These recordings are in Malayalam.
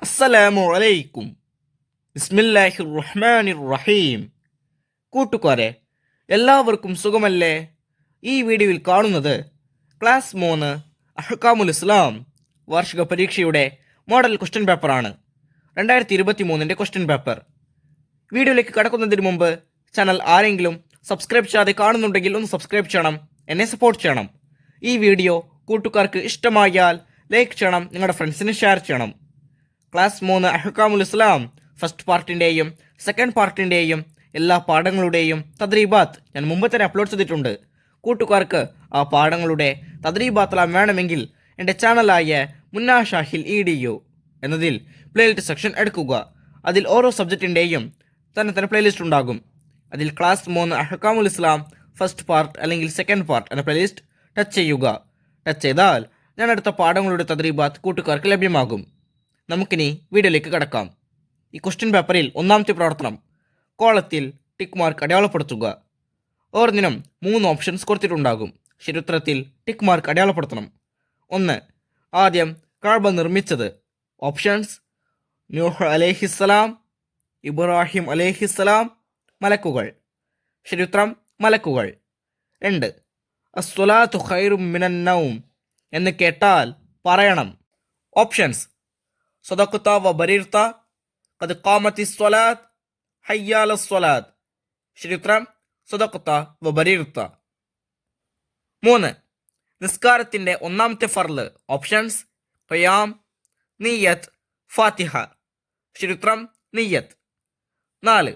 അസ്സലാമു അലൈക്കും. ബിസ്മില്ലാഹിർ റഹ്മാനിർ റഹീം. കൂട്ടുകാരെ, എല്ലാവർക്കും സുഖമല്ലേ? ഈ വീഡിയോയിൽ കാണുന്നത് ക്ലാസ് 3 അഹ്കാമുൽ ഇസ്ലാം വാർഷിക പരീക്ഷയുടെ മോഡൽ ക്വസ്റ്റ്യൻ പേപ്പറാണ്. 2023 ക്വസ്റ്റ്യൻ പേപ്പർ. വീഡിയോയിലേക്ക് കടക്കുന്നതിന് മുമ്പ് ചാനൽ ആരെങ്കിലും സബ്സ്ക്രൈബ് ചെയ്യാതെ കാണുന്നുണ്ടെങ്കിൽ ഒന്ന് സബ്സ്ക്രൈബ് ചെയ്യണം, എന്നെ സപ്പോർട്ട് ചെയ്യണം. ഈ വീഡിയോ കൂട്ടുകാർക്ക് ഇഷ്ടമായാൽ ലൈക്ക് ചെയ്യണം, നിങ്ങളുടെ ഫ്രണ്ട്സിന് ഷെയർ ചെയ്യണം. ക്ലാസ് 3 അഹ്കാമുൽ ഇസ്ലാം ഫസ്റ്റ് പാർട്ടിൻ്റെയും സെക്കൻഡ് പാർട്ടിൻ്റെയും എല്ലാ പാഠങ്ങളുടെയും തദ്രീബാത്ത് ഞാൻ മുമ്പ് തന്നെ അപ്ലോഡ് ചെയ്തിട്ടുണ്ട്. കൂട്ടുകാർക്ക് ആ പാഠങ്ങളുടെ തദ്രീബാത്തെല്ലാം വേണമെങ്കിൽ എൻ്റെ ചാനലായ മുന്നാ ഷാഹിൽ EDU എന്നതിൽ പ്ലേലിസ്റ്റ് സെക്ഷൻ എടുക്കുക. അതിൽ ഓരോ സബ്ജക്റ്റിൻ്റെയും തന്നെ പ്ലേലിസ്റ്റ് ഉണ്ടാകും. അതിൽ ക്ലാസ് 3 അഹ്കാമുൽ ഇസ്ലാം ഫസ്റ്റ് പാർട്ട് അല്ലെങ്കിൽ സെക്കൻഡ് പാർട്ട് എന്ന പ്ലേലിസ്റ്റ് ടച്ച് ചെയ്യുക. ടച്ച് ചെയ്താൽ ഞാൻ അടുത്ത പാഠങ്ങളുടെ തദ്രീബാത്ത് കൂട്ടുകാർക്ക് ലഭ്യമാകും. നമുക്കിനി വീഡിയോയിലേക്ക് കടക്കാം. ഈ ക്വസ്റ്റ്യൻ പേപ്പറിൽ ഒന്നാമത്തെ പ്രവർത്തനം, കോളത്തിൽ ടിക്ക് മാർക്ക് അടയാളപ്പെടുത്തുക. ഓരോന്നിനും 3 ഓപ്ഷൻസ് കൊടുത്തിട്ടുണ്ടാകും. ശരിയുത്തരത്തിൽ ടിക്ക് മാർക്ക് അടയാളപ്പെടുത്തണം. 1. ആദ്യം കഅബ നിർമ്മിച്ചത്. ഓപ്ഷൻസ്: നൂഹ് അലൈഹിസ്സലാം, ഇബ്രാഹിം അലൈഹിസ്സലാം, മലക്കുകൾ. ശരിയുത്തരം മലക്കുകൾ. 2. അസ്സലാത്തു ഖൈറും മിനൻ നൗം എന്ന് കേട്ടാൽ പറയണം. ഓപ്ഷൻസ്: സദഖത വ ബരീർത, ഖദ് ഖാമത്തിസ് സ്വലാത്ത്, ഹയ്യ അലസ് സ്വലാത്ത്. ശരിയുത്തരം സദഖത വ ബരീർത. 3. നിസ്കാരത്തിൻ്റെ ഒന്നാമത്തെ ഫർള്. ഓപ്ഷൻസ്: ഖിയാം, നിയ്യത്ത്, ഫാത്തിഹ. ശരിയുത്തരം നിയ്യത്ത്. 4.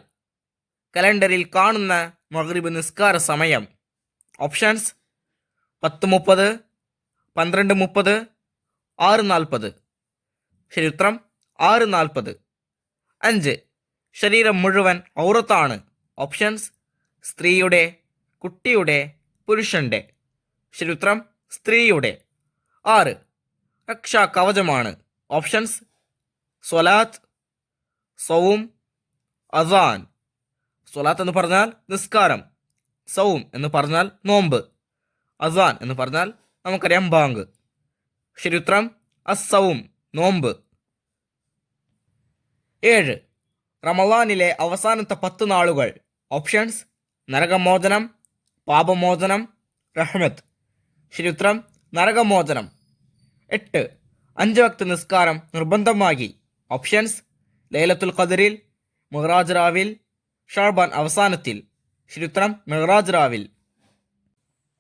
കലണ്ടറിൽ കാണുന്ന മഗ്രിബ് നിസ്കാര സമയം. ഓപ്ഷൻസ്: 10:30, 12:30, 6:40. ശരിയുത്തരം 6:40. 5. ശരീരം മുഴുവൻ ഔറത്താണ്. ഓപ്ഷൻസ്: സ്ത്രീയുടെ, കുട്ടിയുടെ, പുരുഷന്റെ. ശരിയുത്തരം സ്ത്രീയുടെ. 6. രക്ഷാ കവചമാണ്. ഓപ്ഷൻസ്: സ്വലാത്ത്, സൗം, അസാൻ. സ്വലാത്ത് എന്ന് പറഞ്ഞാൽ നിസ്കാരം, സൗം എന്ന് പറഞ്ഞാൽ നോമ്പ്, അസാൻ എന്ന് പറഞ്ഞാൽ നമുക്കറിയാം ബാങ്ക്. ശരിയുത്തരം അസ്സൗം, നോമ്പ്. 7. റമളാനിലെ അവസാനത്തെ 10 നാളുകൾ. ഓപ്ഷൻസ്: നരകമോചനം, പാപമോചനം, റഹ്മത്ത്. ശരിയുത്തരം നരകമോചനം. 8. 5 വക്ത് നിസ്കാരം നിർബന്ധമാക്കി. ഓപ്ഷൻസ്: ലൈലത്തുൽ ഖദറിൽ, മിഹ്റാജ് രാവിൽ, ഷഅബാൻ അവസാനത്തിൽ. ശരിയുത്തരം മിഹ്റാജ് രാവിൽ.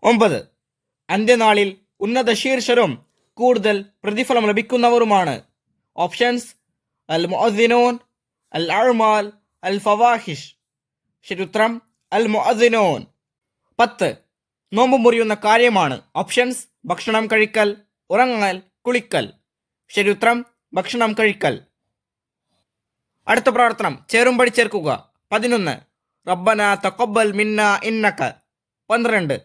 9. അന്ത്യനാളിൽ ഉന്നത ശീർഷരും കൂടുതൽ പ്രതിഫലം ലഭിക്കുന്നവരുമാണ്. ഓപ്ഷൻസ്: അൽ മുഅദ്ദിനൂൻ, അൽ അഅ്മാൽ, അൽ ഫവാഹിഷ്. ശരിയുത്തരം അൽ മുഅദ്ദിനൂൻ. 10. നോമ്പ് മുറിയുന്ന കാര്യമാണ്. ഓപ്ഷൻസ്: ഭക്ഷണം കഴിക്കൽ, ഉറങ്ങൽ, കുളിക്കൽ. ശരിയുത്തരം ഭക്ഷണം കഴിക്കൽ. അടുത്ത പ്രവർത്തനം ചേരുംപടി ചേർക്കുക. 11. റബ്ബന തഖബ്ബൽ മിന്ന ഇന്നക. 12.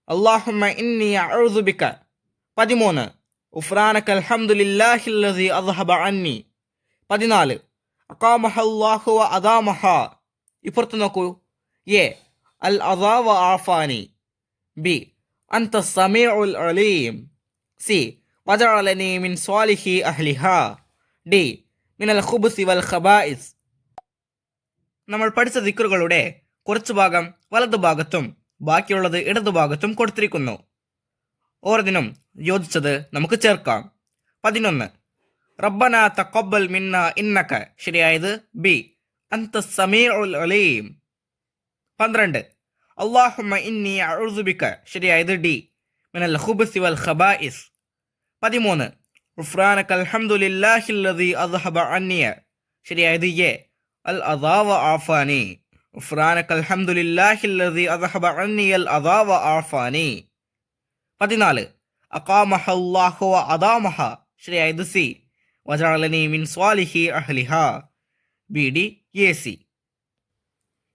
അല്ലാഹുമ്മ ഇന്നി അഊദു ബിക. 13. ഉഫ്രാനക അൽഹംദുലില്ലാഹില്ലദി അദ്ഹബ അന്നി. 14. അഖാമഹല്ലാഹു വ അദാമഹ. ഇപ്പുറത്ത് നോക്കൂ. എ. അൽ അദാ വ ആഫാനി. ബി. അൻത സമീഉൽ അലീം. സി. വജഅലനി മിൻ സ്വാലിഹി അഹ്ലിഹാ. ഡി. മിനൽ ഖുബ്സി വൽ ഖബായിസ്. നമ്മൾ പഠിച്ച ദിക്റുകളുടെ കുറച്ചു ഭാഗം വലതുഭാഗത്തും ബാക്കിയുള്ളത് ഇടതുഭാഗത്തും കൊടുത്തിരിക്കുന്നു. ഓരോന്നിനും യോജിച്ചത് നമുക്ക് ചേർക്കാം. 11. റബ്ബന തഖബ്ബൽ മിന്ന ഇന്നക. ശരിയായത് ബി. അൻത സമീഉൽ അലീം. 12. അല്ലാഹുമ്മ ഇന്നി അഊദു ബിക. ശരിയായത് ഡി. മിനൽ ഖുബ്സി വൽ ഖബായിസ്. 13. ഉഫ്രാനക അൽഹംദുലില്ലാഹില്ലദി അദ്ഹബ അന്നി. ശരിയായത് എ. അൽ അദാ വ ആഫാനി. ഉഫ്രാനക അൽഹംദുലില്ലാഹില്ലദി അദ്ഹബ അന്നി അൽ അദാ വ ആഫാനി. 14. അഖാമഹല്ലാഹു വ അദാമഹ. ശരിയായത് സി. വജഅലനി മിൻ സ്വാലിഹി അഹ്ലിഹാ. B D A C.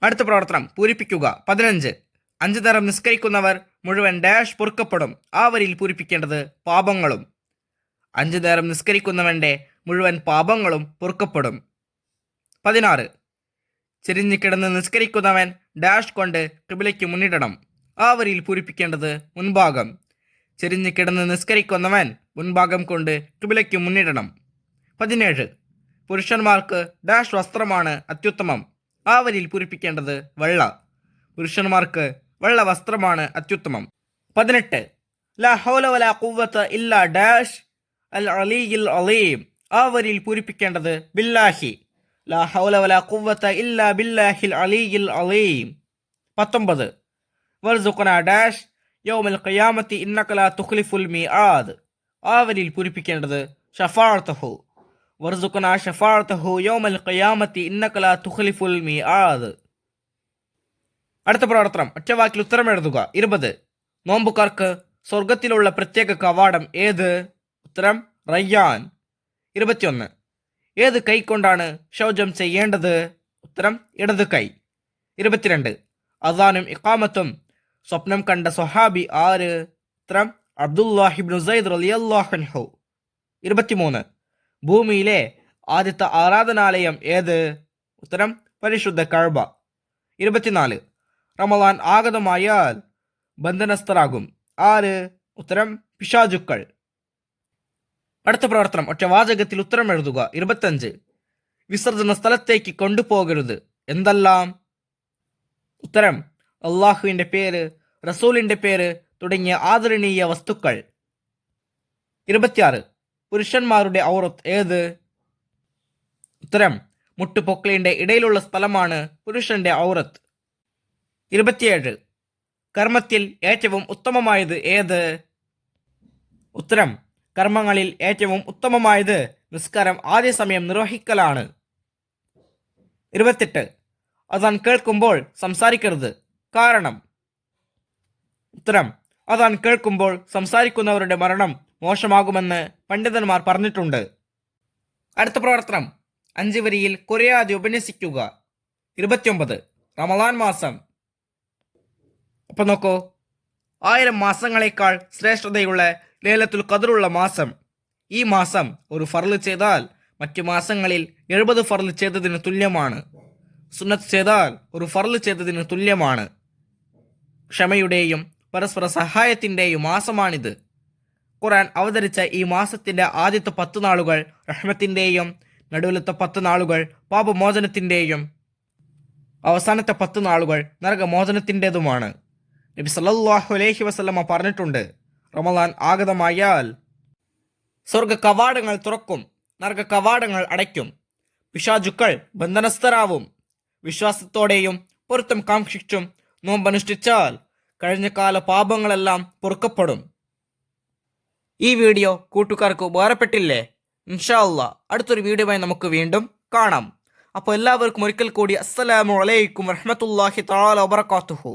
അടുത്ത പ്രവർത്തനം പൂരിപ്പിക്കുക. 15. 5 നേരം നിസ്കരിക്കുന്നവർ മുഴുവൻ ഡാഷ് പൊറുക്കപ്പെടും. ആ വരിയിൽ പൂരിപ്പിക്കേണ്ടത് പാപങ്ങളും. 5 നേരം നിസ്കരിക്കുന്നവൻ്റെ മുഴുവൻ പാപങ്ങളും പൊറുക്കപ്പെടും. 16. ചെരിഞ്ഞിക്കിടന്ന് നിസ്കരിക്കുന്നവൻ ഡാഷ് കൊണ്ട് ഖിബ്ലയ്ക്ക് മുന്നിടണം. ആ വരിയിൽ പൂരിപ്പിക്കേണ്ടത് മുൻഭാഗം. ചെരിഞ്ഞിക്കിടന്ന് നിസ്കരിക്കുന്നവൻ മുൻഭാഗം കൊണ്ട് ഖിബ്ലയ്ക്ക് മുന്നിടണം. 17. പുരുഷന്മാർക്ക് ഡാഷ് വസ്ത്രമാണ് അത്യുത്തമം. ആ വരിയിൽ പൂരിപ്പിക്കേണ്ടത് വെള്ള. പുരുഷന്മാർക്ക് വെള്ള വസ്ത്രമാണ് അത്യുത്തമം. 18. ലാ ഹൗല വലാ ഖുവ്വത ഇല്ലാ ഡാഷ് അൽ അലിയിൽ അലീം. ആ വരിയിൽ പൂരിപ്പിക്കേണ്ടത് ബില്ലാഹി. ലാ ഹൗല വലാ ഖുവ്വത ഇല്ലാ ബില്ലാഹിൽ അലിയിൽ അലീം. 19. വർസുഖ്നാ ഡാഷ് യൗമൽ ഖിയാമത്തി ഇന്നക ലാ തുഖ്ലിഫുൽ മീആദ്. ആ വരിയിൽ പൂരിപ്പിക്കേണ്ടത് ഷഫാഅതഹു. വർസുഖ്നാ ഷഫാഅതഹു യൗമൽ ഖിയാമത്തി ഇന്നക ലാ തുഖ്ലിഫുൽ മീആദ്. അടുത്ത പ്രവർത്തനം, ഒറ്റവാക്കിൽ ഉത്തരം എഴുതുക. 20. നോമ്പുകാർക്ക് സ്വർഗത്തിലുള്ള പ്രത്യേക കവാടം ഏത്? ഉത്തരം റയ്യാൻ. 21. ഏത് കൈ കൊണ്ടാണ് ശൗചം ചെയ്യേണ്ടത്? ഉത്തരം ഇടത് കൈ. 22. അസാനും ഇഖാമത്തും സ്വപ്നം കണ്ട സ്വഹാബി ആര്? ഉത്തരം അബ്ദുല്ലാഹിബ്നു സൈദ് റളിയല്ലാഹു അൻഹു. 23. ഭൂമിയിലെ ആദ്യത്തെ ആരാധനാലയം ഏത്? ഉത്തരം പരിശുദ്ധ കഅബ. 24. റമളാൻ ആഗതമായാൽ ബന്ധനസ്ഥരാകും ആര്? ഉത്തരം പിശാചുക്കൾ. അടുത്ത പ്രവർത്തനം, ഒറ്റവാചകത്തിൽ ഉത്തരം എഴുതുക. 25. വിസർജന സ്ഥലത്തേക്ക് കൊണ്ടുപോകരുത് എന്തെല്ലാം? ഉത്തരം അള്ളാഹുവിൻ്റെ പേര്, റസൂലിൻ്റെ പേര് തുടങ്ങിയ ആദരണീയ വസ്തുക്കൾ. 26. പുരുഷന്മാരുടെ ഔറത്ത് ഏത്? ഉത്തരം മുട്ടുപൊക്കളിൻ്റെ ഇടയിലുള്ള സ്ഥലമാണ് പുരുഷന്റെ ഔറത്ത്. 27. കർമ്മത്തിൽ ഏറ്റവും ഉത്തമമായത് ഏത്? ഉത്തരം കർമ്മങ്ങളിൽ ഏറ്റവും ഉത്തമമായത് നിസ്കാരം ആദ്യ സമയം നിർവഹിക്കലാണ്. 28. അദാൻ കേൾക്കുമ്പോൾ സംസാരിക്കരുത് കാരണം? ഉത്തരം അദാൻ കേൾക്കുമ്പോൾ സംസാരിക്കുന്നവരുടെ മരണം മോശമാകുമെന്ന് പണ്ഡിതന്മാർ പറഞ്ഞിട്ടുണ്ട്. അടുത്ത പ്രവർത്തനം, 5 വരിയിൽ കുറയാതെ ഉപന്യസിക്കുക. 29. റമളാൻ മാസം. അപ്പം നോക്കൂ, 1000 മാസങ്ങളെക്കാൾ ശ്രേഷ്ഠതയുള്ള ലൈലത്തുൽ ഖദറുള്ള മാസം. ഈ മാസം ഒരു ഫർള് ചെയ്താൽ മറ്റു മാസങ്ങളിൽ 70 ഫർള് ചെയ്തതിന് തുല്യമാണ്. സുന്നത്ത് ചെയ്താൽ ഒരു ഫർള് ചെയ്തതിന് തുല്യമാണ്. ക്ഷമയുടെയും പരസ്പര സഹായത്തിൻ്റെയും മാസമാണിത്. ഖുർആൻ അവതരിച്ച ഈ മാസത്തിൻ്റെ ആദ്യത്തെ 10 നാളുകൾ റഹ്മത്തിൻ്റെയും നടുവിലത്തെ 10 നാളുകൾ പാപമോചനത്തിൻ്റെയും അവസാനത്തെ 10 നാളുകൾ നരകമോചനത്തിൻ്റെതുമാണ്. നബി സല്ലല്ലാഹു അലൈഹി വസല്ലമ പറഞ്ഞിട്ടുണ്ട്, റമളാൻ ആഗതമായാൽ സ്വർഗ കവാടങ്ങൾ തുറക്കും, നരക കവാടങ്ങൾ അടയ്ക്കും, പിശാചുക്കൾ ബന്ധനസ്ഥരാവും. വിശ്വാസത്തോടെയും പൊരുത്തം കാക്ഷിച്ചും നോമ്പനുഷ്ഠിച്ചാൽ കഴിഞ്ഞ കാല പാപങ്ങളെല്ലാം പൊറുക്കപ്പെടും. ഈ വീഡിയോ കൂട്ടുകാർക്ക് ഉപകാരപ്പെട്ടില്ലേ? ഇൻഷാ അല്ലാഹ് അടുത്തൊരു വീഡിയോയുമായി നമുക്ക് വീണ്ടും കാണാം. അപ്പോൾ എല്ലാവർക്കും ഒരിക്കൽ കൂടി അസ്സലാമു അലൈക്കും വറഹ്മത്തുള്ളാഹി തആല വബറകാതുഹു.